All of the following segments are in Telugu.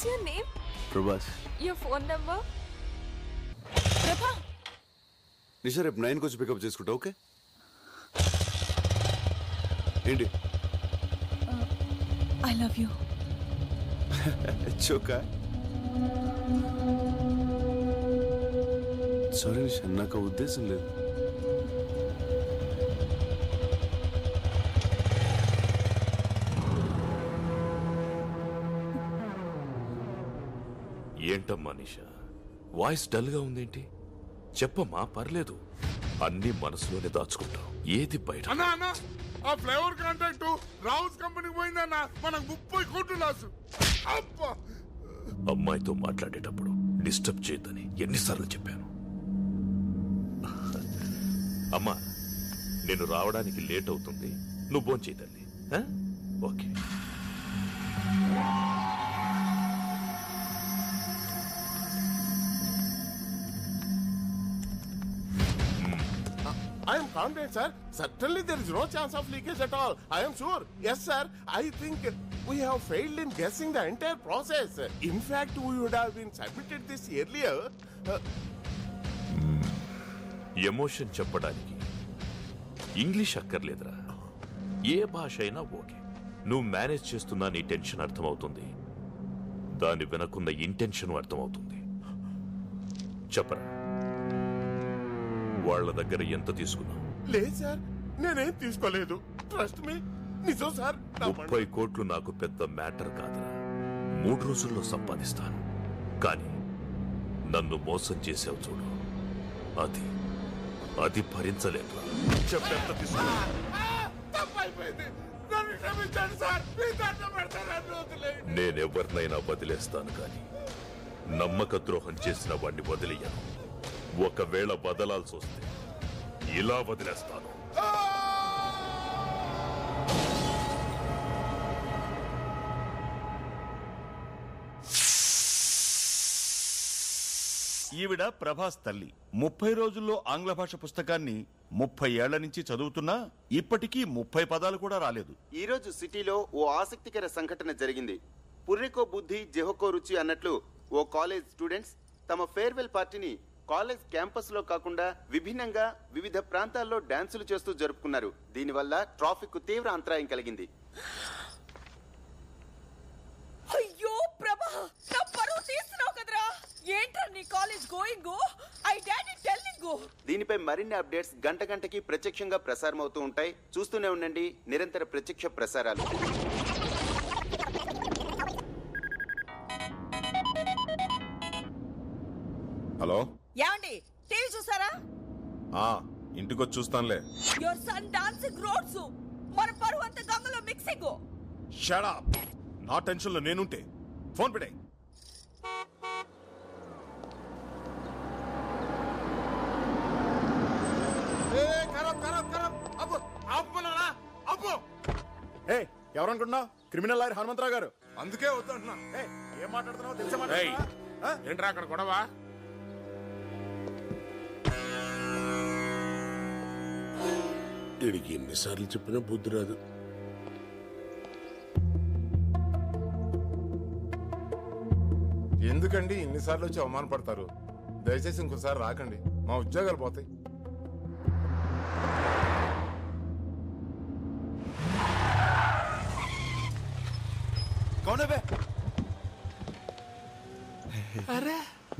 What's your name? Prabhas. Your phone number? Prabha. నిషా రేపు 9కి వచ్చి పికప్ చేసుకుంటా, ఓకే? ఏంటి? I love you. చోకా. సారీ నిషా, నాకు ఆ ఉద్దేశం లేదు. ఏంటమ్మా నిషా, వాయిస్ డల్ గా ఉందేంటి? చెప్పమ్మా, పర్లేదు. అన్ని మనసులోనే దాచుకుంటాం, ఏది బయట. అన్నా ఆ ఫ్లేవర్ కాంట్రాక్ట్ రావుస్ కంపెనీకి పోయిందన్నా, మనకు 30 కోట్లు లాసు. అమ్మాయితో మాట్లాడేటప్పుడు డిస్టర్బ్ చేయొద్దని ఎన్నిసార్లు చెప్పాను. అమ్మా, నేను రావడానికి లేట్ అవుతుంది, నువ్వు భోంచేయి తల్లి. Okay. I am confident, sir. Certainly there is no chance of leakage at all. I am sure. Yes, sir. I think we have failed in guessing the entire process. In fact, we would have been submitted this earlier. Emotion చెప్పడానికి ఇంగ్లీష్ అక్కర్లేదురా, ఏ భాష అయినా ఓకే. నువ్వు మేనేజ్ చేస్తున్నా నీ టెన్షన్ అర్థమవుతుంది, దాని వెనకున్న ఇంటెన్షన్ అర్థమవుతుంది. చెప్పరా, వాళ్ళ దగ్గర ఎంత తీసుకున్నావు? లేదు సార్, నేనేం తీసుకోలేదు. ట్రస్ట్ మీ, నిజం సార్. 30 కోట్లు నాకు పెద్ద మ్యాటర్ కాదురా, 3 రోజుల్లో సంపాదిస్తాను. కానీ నన్ను మోసం చేసావు చూడు, అది భరించలేదురా. చెప్పెంత తీసుకున్నా? నేనెవరినైనా వదిలేస్తాను, కానీ నమ్మక ద్రోహం చేసిన వాడిని వదిలేయను. ఒకవేళ వదలాల్సి వస్తే ఇలా వదిలేస్తాను. ఈవిడ ప్రభాస్ తల్లి. 30 రోజుల్లో ఆంగ్ల భాష పుస్తకాన్ని 30 ఏళ్ల నుంచి చదువుతున్నా ఇప్పటికీ 30 పదాలు కూడా రాలేదు. ఈ రోజు సిటీలో ఓ ఆసక్తికర సంఘటన జరిగింది. పుర్రెకో బుద్ధి జెహోకో రుచి అన్నట్లు ఓ కాలేజ్ స్టూడెంట్స్ తమ ఫేర్వెల్ పార్టీని కాలేజ్ క్యాంపస్ లో కాకుండా విభిన్నంగా వివిధ ప్రాంతాల్లో డాన్సులు చేస్తూ జరుపుకున్నారు. దీనివల్ల ట్రాఫిక్ కు తీవ్ర అంతరాయం కలిగింది. అయ్యో ప్రభా, నా పరువు తీస్తున్నావు కదరా. ఏంట్రా నీ college going? I daddy telling. దీనిపై మరిన్ని అప్డేట్స్ గంటకి ప్రత్యక్షంగా ప్రసారం అవుతూ ఉంటాయి. చూస్తూనే ఉండండి నిరంతర ప్రత్యక్ష ప్రసారాలు. హలో, ఏమండి టీవీ చూసారా? ఇంటికొచ్చి చూస్తానులే. యువర్ సన్ డాన్సింగ్ రోడ్స్, మన పరువు అంతా గంగలో మిక్సింగ్. Shut up. నా టెన్షన్ లో నేనుంటే ఫోన్ పెట్టే. ఎవరనుకుంటున్నావు? క్రిమినల్ లాయర్ హనుమంతరావు గారు. అందుకే వద్దంటున్నా. ఏం మాట్లాడుతున్నావు తెలుసా? ఏంట్రా అక్కడ గొడవ? వీడికి ఎన్నిసార్లు చెప్పినా బుద్ధి రాదు. ఎందుకండి ఇన్నిసార్లు వచ్చి అవమానపడతారు? దయచేసి ఇంకోసారి రాకండి, మా ఉద్యోగాలు పోతాయి.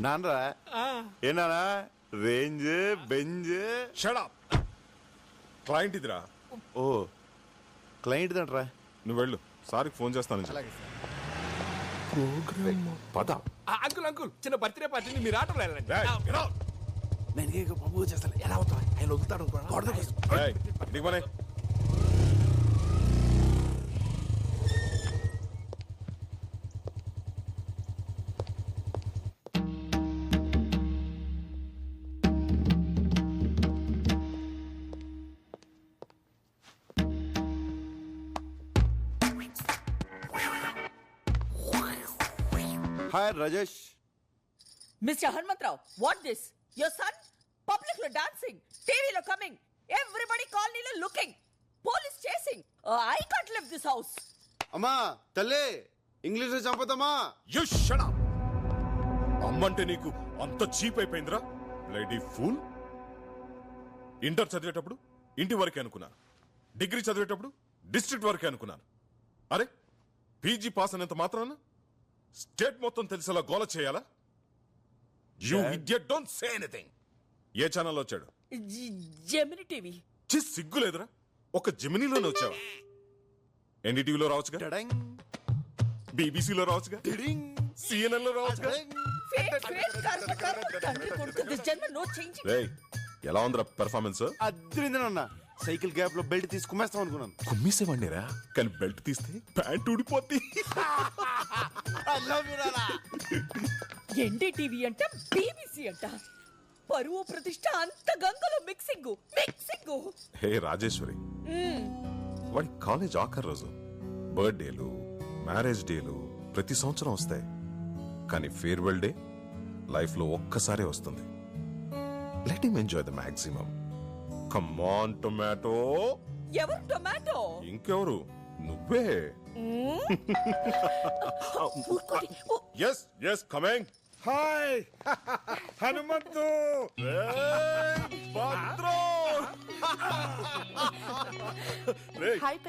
నాన్నరా ఏనా range Benz. Shut up. Client ఇదిరా. ఓ క్లయింట్ దంట్రా. నువ్వు వెళ్ళు, సార్కి ఫోన్ చేస్తాను. పద. అంకుల్ అంకుల్, చిన్న బర్త్డే పార్టీని మీరు ఆటోలో వెళ్ళండి. నేను బాబు చేస్తాను. ఎలా అవుతా ఆయన వదులుతాడు. Hi Rajesh. Mister Hanumantharao, what this? Your son public లో డాన్సింగ్, టీవీలో కమింగ్, ఎవ్రీబడి కాలనీలో looking, police chasing. I can't live this house. అమ్మా తల్లి, ఇంగ్లీష్ లో చంపుతామా? You shut up. అమ్మంటే నీకు అంత చీప్ అయిపోయిందిరా బ్లడీ ఫూల్. ఇంటర్ చదివేటప్పుడు ఇంటి వరకే అనుకున్నాను, డిగ్రీ చదివేటప్పుడు డిస్ట్రిక్ట్ వరకే అనుకున్నాను. అరే పీజీ పాస్ అనేంత మాత్రాన స్టేట్ మొత్తం తెలిసేలా గోల చేయాలా? You idiot, don't say anything. ఏ ఛానల్లో వచ్చాడు? Gemini TV. సిగ్గులేదురా, ఒక జెమినీలోనే వచ్చావా? ఎన్డీటీవీలో రావచ్చుగా, టడంగ్, బీబీసీలో రావచ్చుగా, టిడింగ్, సిఎన్ఎన్ లో రావచ్చుగా. రేయ్, ఎలా ఉందిరా పెర్ఫార్మెన్స్? అద్రిందనన్న. సైకిల్ గ్యాప్ లో బెల్ట్ తీసి కుమ్మేస్తాం అనుకున్నాను. కుమ్మేసేవాడినిరా, కానీ బెల్ట్ తీస్తే ప్యాంట్ ఊడిపోద్ది. ఎన్డీటీవీ అంట, బీబీసీ అంట. పరువు ప్రతిష్ట అంత గంగలో మిక్సింగ్. హే రాజేశ్వరి, వాడి కాలేజ్ ఆఖరి రోజు. బర్త్డేలు, మ్యారేజ్ డేలు ప్రతి సంవత్సరం వస్తాయి, కానీ ఫేర్వెల్ డే లైఫ్ లో ఒక్కసారే వస్తుంది. Let him enjoy the maximum. Come on tomato. ఎవరు టొమాటో? ఇంకెవరు, నువ్వే. Yes yes coming. Hi Hanumanthu.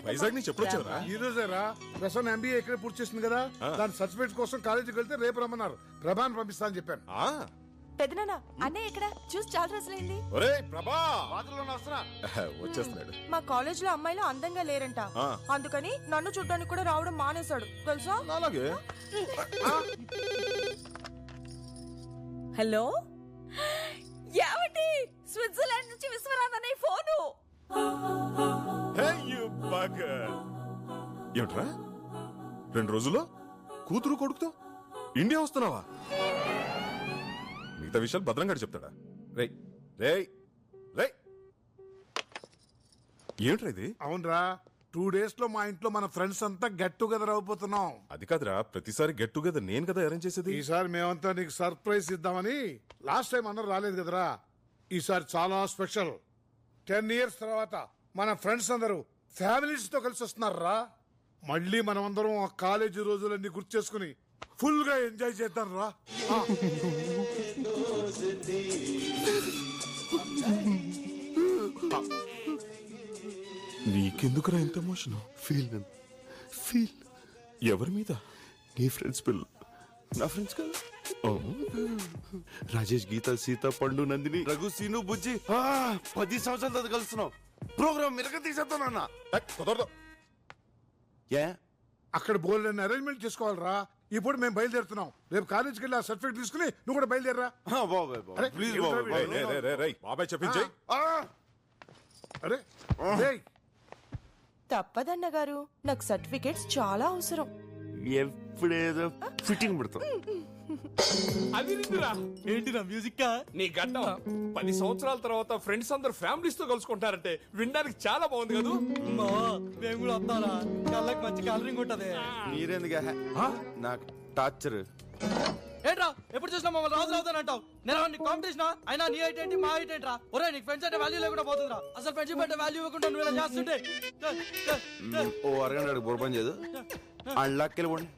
Vizag నుంచి ఎప్పుడు వచ్చారా? ఈ రోజేరా. ప్రసన్న ఎంబీఏ ఇక్కడ పూర్తి చేసింది కదా, దాని సర్టిఫికేట్ కోసం కాలేజీకి వెళ్తే రేపు రమ్మన్నారు. ప్రభాని పంపిస్తా అని చెప్పాను. పెదనాన్న అన్నయ్య ఇక్కడ చూసి చాలా రోజులైంది. ఒరేయ్ ప్రభా, వచ్చేస్తున్నాడు. మా కాలేజ్ లో అమ్మాయిలు అందంగా లేరంట, అందుకని నన్ను చూడ్డానికి కూడా రావడం మానేశాడు తెలుసా. అలాగే. హలో, ఏమండి? స్విట్జర్లాండ్ నుంచి విశ్వనాథ్ అనే ఫోను. ఏమిట్రా 2 రోజుల్లో కూతురు కొడుకుతో ఇండియా వస్తున్నావా? మిగతా విషయాలు భద్రంగా చెప్తాడా? రేయ్ రేయ్ రేయ్, ఏమిట్రా ఇది? అవునరా, 2 days లో మా ఇంట్లో మన ఫ్రెండ్స్ అంతా గెట్ టుగెదర్ అయిపోతున్నాం. అది కాదురా, ప్రతిసారి గెట్ టుగెదర్ నేను కదా అరేంజ్ చేసేది. ఈసారి మేమంతా నీకు సర్ప్రైజ్ ఇద్దామని. లాస్ట్ టైం అందరూ రాలేదు కదరా, ఈసారి చాలా స్పెషల్. 10 years తర్వాత మన ఫ్రెండ్స్ అందరూ ఫ్యామిలీస్ తో కలిసి వస్తున్నారా. మళ్ళీ మనం అందరం ఆ కాలేజీ రోజులన్నీ గుర్తు చేసుకుని ఫుల్ గా ఎంజాయ్ చేద్దాం రా. నీకెందుకురా ఇంత ఎమోషన్? ఫీల్ ఎవరి మీద? నీ ఫ్రెండ్స్ పిల్లలు. నా ఫ్రెండ్స్ కదా, రాజేష్, గీత, సీత, పండు, నందిని, రఘు, సీను, బుజ్జి. 10 సంవత్సరాల తర్వాత కలుస్తున్నాం. ప్రోగ్రామ్ మిరగ తీసేస్తానన్న. కుదరదు. ఏ అక్కడ బోల్డ్ అరేంజ్మెంట్ చేసుకోవాలరా. ఇప్పుడు మేము బయలుదేరుతున్నాం. రేపు కాలేజీకి వెళ్ళి ఆ సర్టిఫికేట్ తీసుకుని నువ్వు కూడా బయలుదేరరా. ప్లీజ్ బాబాయ్ చెప్పించే. అరే తప్పదన్న గారు, నాకు సర్టిఫికేట్స్ చాలా అవసరం. ఎప్పుడేదో ఫిట్టింగ్ పెడతాం. అది నిండురా. ఏంటిరా మ్యూజిక్ నీ గడ్డం 10 సంవత్సరాల తర్వాత ఫ్రెండ్స్ అందరు ఫ్యామిలీస్ తో కలుసుకుంటారంటే వినడానికి చాలా బాగుంది కదా. మేము కూడా వస్తారా? కళ్ళకి మంచి కలరింగ్ ఉంటది. మీరెందుకు నాకు టార్చర్? ఏంట్రా ఎప్పుడు చూసినా మమ్మల్ని రాజు అవుతానంటావు? నేను కాంపిటీషన్ అయినా నీ హైట్ ఏంటి, మా హైట్ ఏంట్రా? ఒరే నీకు ఫ్రెండ్స్ అంటే వాల్యూ లేకుండా పోతుందిరా. అసలు ఫ్రెండ్షిప్ అంటే వాల్యూ ఇవ్వకుండా నువ్వు ఇలా చేస్తుంటే. ఓ అరగంట బుర్రపని చేయదు. అళ్ళకెళ్ళిపోండి.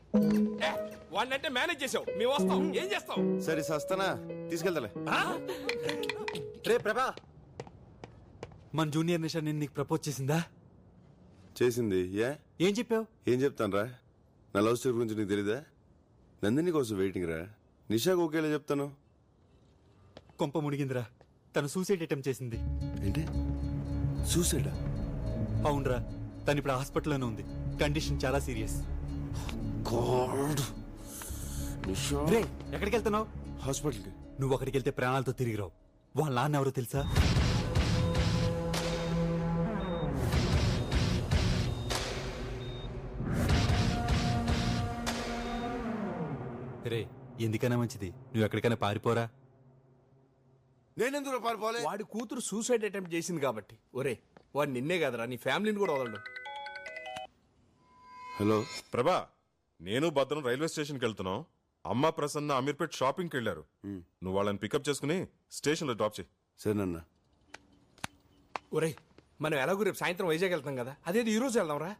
వాడినంటే మేనేజ్ చేసావు, మేము వస్తాం. ఏం చేస్తావు? సరే సస్తానా, తీసుకెళ్తాలే. రే ప్రభా, మన జూనియర్ నిషా నేను నీకు ప్రపోజ్ చేసిందా? చేసింది. ఏం చెప్పావు? ఏం చెప్తాను రా, నా లవ్ స్టోరీ గురించి నీకు తెలీదా? నందిని కోసం వెయిటింగ్ రా. నిషాకు ఒకేలా చెప్తాను. కొంప మునిగిందిరా, తను సూసైడ్ అటెంప్ట్ చేసింది. ఏంటి సూసైడా? అవునరా, తను ఇప్పుడు హాస్పిటల్లోనే ఉంది. కండిషన్ చాలా సీరియస్. రే ఎక్కడికి వెళ్తున్నావు? హాస్పిటల్కి. నువ్వు అక్కడికి వెళ్తే ప్రాణాలతో తిరిగి రావు. వాళ్ళ నాన్న ఎవరో తెలుసా? రే ఎందుకైనా మంచిది నువ్వు ఎక్కడికైనా పారిపోరా. నేనెందుకు పారిపోలే? వాడి కూతురు సూసైడ్ అటెంప్ట్ చేసింది కాబట్టి. ఒరే వాడు నిన్నే కదరా, నీ ఫ్యామిలీని కూడా వదలడు. హలో ప్రభా, నేను భద్రం రైల్వే స్టేషన్కి వెళ్తున్నాం. అమ్మ ప్రసన్న అమీర్పేట్ షాపింగ్కి వెళ్ళారు. నువ్వు వాళ్ళని పికప్ చేసుకుని స్టేషన్లో డ్రాప్ చేయి. సరేనన్నా. ఒరే మనం ఎలాగో రేపు సాయంత్రం వైజాగ్ వెళ్తాం కదా, అదేది ఈ రోజు వెళ్దాం రా.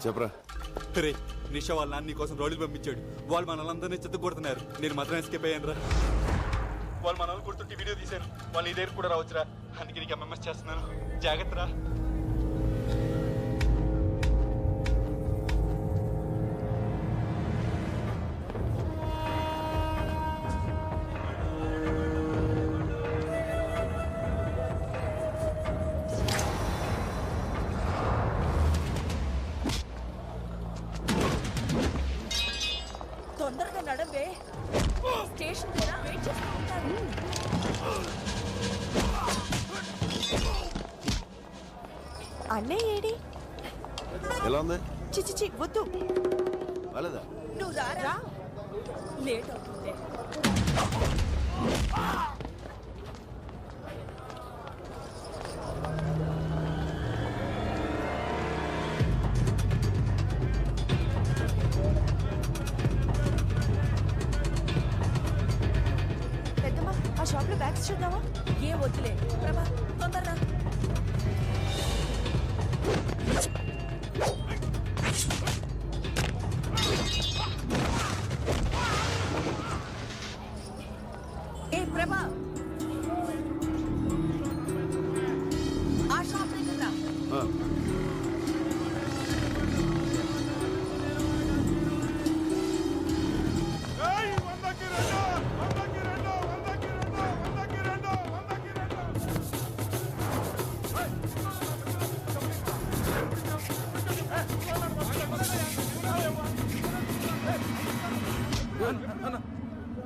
చెప్పరా. రే నిషా వాళ్ళ నాన్న నీకోసం రౌడీలు పంపించాడు. వాళ్ళు మనల్ని చెత్త కొడుతున్నారు. నేను మాత్రం ఎస్కేప్ అయ్యాను రా. వాళ్ళు మనల్ని కొడుతుంటే వీడియో తీశాను. వాళ్ళు ఈ దగ్గర కూడా రావచ్చురా. అందుకే నీకు ఎంఎంఎస్ చేస్తున్నాను. జాగ్రత్త రా. తొందరగా నడవే. స్టేషన్ దగ్గర వెయిట్ చేస్తూ ఉంటాను. అన్నయ్య ఏడి? ఎలా ఉంది? చిచిచి వద్దు. వాళ్ళదా? నువ్వు రారా, లేట్ అవుతుంది. పెద్దమ్మ ఆ షాప్ లో బ్యాగ్స్ చూద్దామా? ఏ వద్దులే ప్రభా, తొందరరా. ఏ ప్రభా, ఆ షాప్ దగ్గర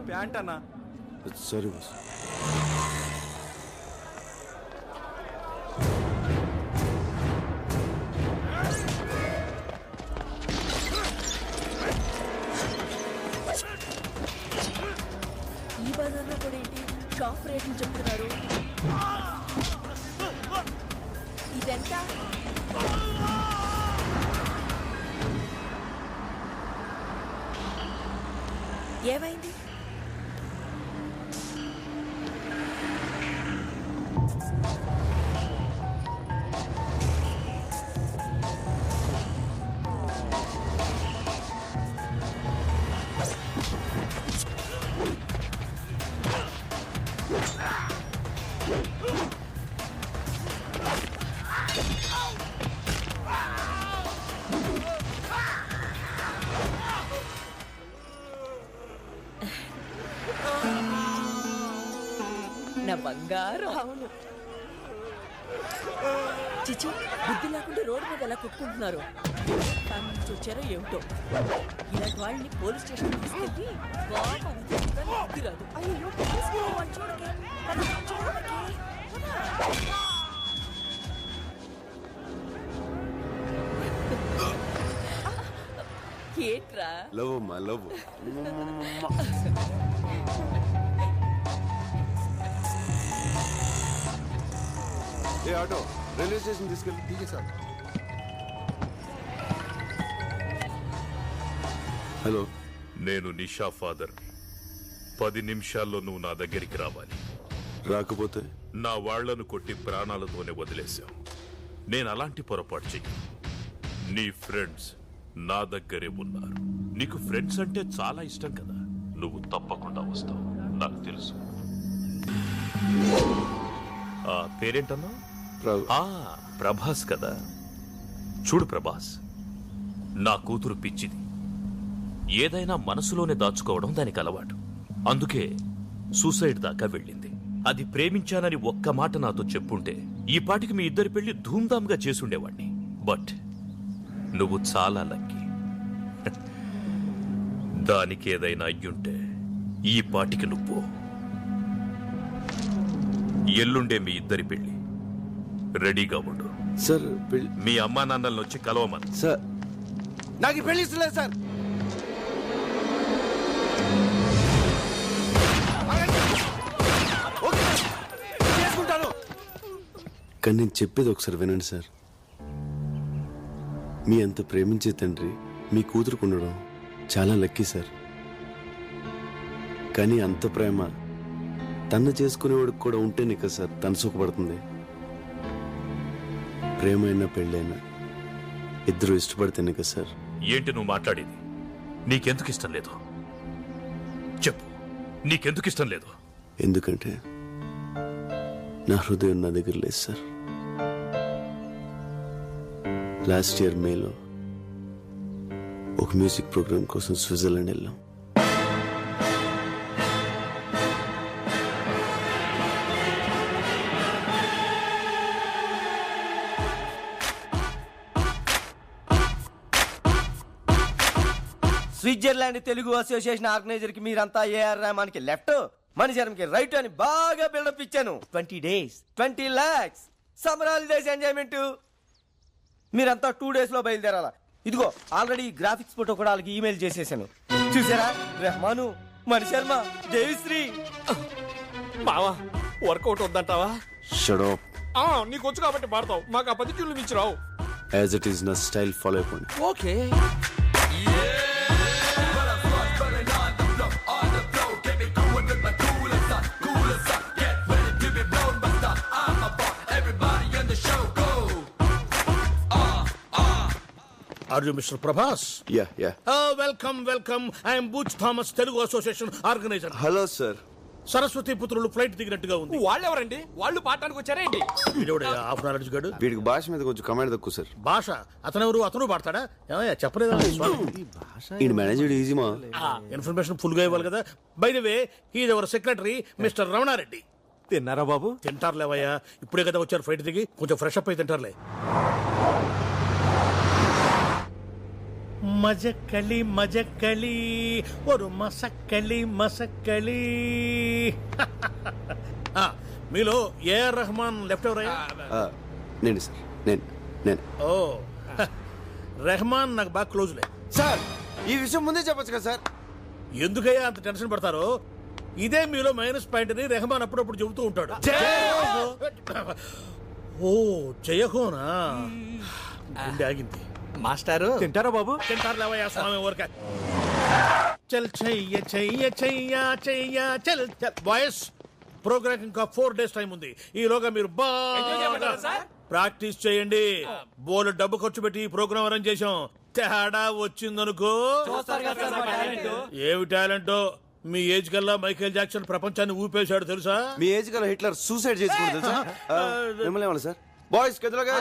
ప్యాంట్ అన్నా. సరే బాస్. ఈ బజార్లో కూడా ఏంటి షాప్ రేట్లు చెప్తున్నారు? ఇదెంత? ఏమైంది? నా బంగారం. అవును. చిచి, బుద్ధి లేకుండా రోడ్డు మీద ఎలా కొట్టుకుంటున్నారు? ఫ్యామిలీ నుంచి వచ్చారో ఏమిటో. ఇలాంటి వాళ్ళని పోలీస్ స్టేషన్ తీసుకెళ్ళి బాగా బుద్ధి రాదు. అయ్యో చూడకే, ఏంట్రా? లవ్ అమ్మా లవ్. ఏ ఆటో రైల్వే స్టేషన్ తీసుకెళ్ళి. ఠీకే సార్. హలో, నేను నిషా ఫాదర్. 10 నిమిషాల్లో నువ్వు నా దగ్గరికి రావాలి. రాకపోతే నా వాళ్లను కొట్టి ప్రాణాలతోనే వదిలేశావు. నేను అలాంటి పొరపాటు చెయ్యి. నీ ఫ్రెండ్స్ నా దగ్గరే ఉన్నారు. నీకు ఫ్రెండ్స్ అంటే చాలా ఇష్టం కదా. నువ్వు తప్పకుండా వస్తావు, నాకు తెలుసు. ఆ పేరేంటన్నా? ప్రభాస్ కదా. చూడు ప్రభాస్, నా కూతురు పిచ్చిది. ఏదైనా మనసులోనే దాచుకోవడం దానికి అలవాటు. అందుకే సూసైడ్ దాకా వెళ్ళింది. అది ప్రేమించానని ఒక్క మాట నాతో చెప్పుంటే ఈ పాటికి మీ ఇద్దరి పెళ్లి ధూమ్ధామ్గా చేసుండేవాణ్ణి. బట్ నువ్వు చాలా లక్కీ. దానికి ఏదైనా అయ్యుంటే ఈ పాటికి నువ్వు. ఎల్లుండే మీ ఇద్దరి పెళ్లి. రెడీగా ఉండు. సార్ మీ అమ్మా నాన్నలను వచ్చి కలవమని. సార్ నాకు పెళ్లి ఇస్తలేదు సార్. చేసుకుంటాను. కానీ నేను చెప్పేది ఒకసారి వినండి సార్. మీ అంత ప్రేమించే తండ్రి మీ కూతురుకు ఉండడం చాలా లక్కీ సార్. కానీ అంత ప్రేమ తను చేసుకునేవాడికి కూడా ఉంటేనే కదా సార్ తను సుఖపడుతుంది. ప్రేమైనా పెళ్ళైనా ఇద్దరు ఇష్టపడితేనే కదా సార్. ఏంటి నువ్వు మాట్లాడేది? నీకెందుకు ఇష్టం లేదు చెప్పు, నీకెందుకు ఇష్టం లేదు? ఎందుకంటే నా హృదయం నా దగ్గర లేదు సార్. లాస్ట్ ఇయర్ మేలో ఒక మ్యూజిక్ ప్రోగ్రామ్ కోసం స్విట్జర్లాండ్ వెళ్ళాం. స్విట్జర్లాండ్ తెలుగు అసోసియేషన్ ఆర్గనైజర్ కి మీరంతా ఏఆర్ రెహమాన్ కి లెఫ్ట్, మణిశరం కి రైట్ అని బాగా బిల్డప్ ఇచ్చాను. 20 days 20 lakhs summer holidays enjoyment. మీరంతా 2 days లో బయలుదేరాలా. ఇదిగో ఆల్రెడీ గ్రాఫిక్స్ ఫోటో కూడా వాళ్ళకి ఈమెయిల్ చేసేసాను. చూసారా? రెహమాను, మణిశర్మ, దేవిశ్రీ. బావా వర్కౌట్ వద్దంటావా? Shut up. నీకు వచ్చు కాబట్టి పాడతావు, మాకు ఆ 10 ట్యూన్లు మించి రావు. యాజ్ ఇట్ ఈస్ నా స్టైల్ ఫాలో అయిపోండి. Okay. Are you Mr. Prabhas? Yeah. Welcome. I am Butch Thomas, Telugu Association organizer. Hello sir. Saraswati పుత్రులు ఫ్లైట్ దిగినట్టుగా ఉంది. వాళ్ళెవరండి? వాళ్ళు పాడటానికి వచ్చారేంటి? హాఫ్ నాలెడ్జ్ గడు. వీడికి భాష మీద కొంచెం కమాండ్ తక్కువ సార్. భాష అతనెవరు? అతను పాడతాడా? ఏమయ్యా చెప్పలేదా? ఈ మేనేజర్ ఈజీమా. ఇన్ఫర్మేషన్ ఫుల్ గా ఇవ్వాలి కదా. By the way, he's our secretary mister Ramana Reddy. తిన్నారా బాబు? తింటారులేవయ్యా, ఇప్పుడే కదా వచ్చారు ఫ్లైట్ దిగి, కొంచెం ఫ్రెష్ అప్ అయి తింటారులే. మజక్కలి ఒక మసక్కలి. మీలో ఏఆర్ రెహమాన్ లెఫ్ట్ ఎవరయ్యా? నేను సార్. నేను ఓ రెహమాన్ నాకు బాగా క్లోజ్లే. సార్ ఈ విషయం ముందే చెప్పొచ్చు కదా సార్. ఎందుకయ్యా అంత టెన్షన్ పడతారో? ఇదే మీలో మైనస్ పాయింట్ అని రెహమాన్ అప్పుడప్పుడు చెబుతూ ఉంటాడు. ఓ జయహోనా? గుండె ఆగింది. మాస్టారు తింటారా బాబు? తింటారులేవయ్యా స్వామి ఊరికే. చల్ చెయ్య చల్ బాయ్స్, ప్రోగ్రామ్ ఇంకా 4 days టైం ఉంది. ఈలోగా మీరు బాగా ప్రాక్టీస్ చేయండి. బోలు డబ్బు ఖర్చు పెట్టి ఈ ప్రోగ్రామ్ అరేంజ్ చేశాం. తేడా వచ్చిందనుకో. ఏమి టాలెంట్! మీ ఏజ్ కల్లా మైకేల్ జాక్సన్ ప్రపంచాన్ని ఊపేశాడు తెలుసా? మీ ఏజ్ కల్లా హిట్లర్ సూసైడ్ చేసుకుంటాడు తెలుసా? మిమ్మల్ని ఏమన్నా సార్? బాయ్స్ కెదురుగా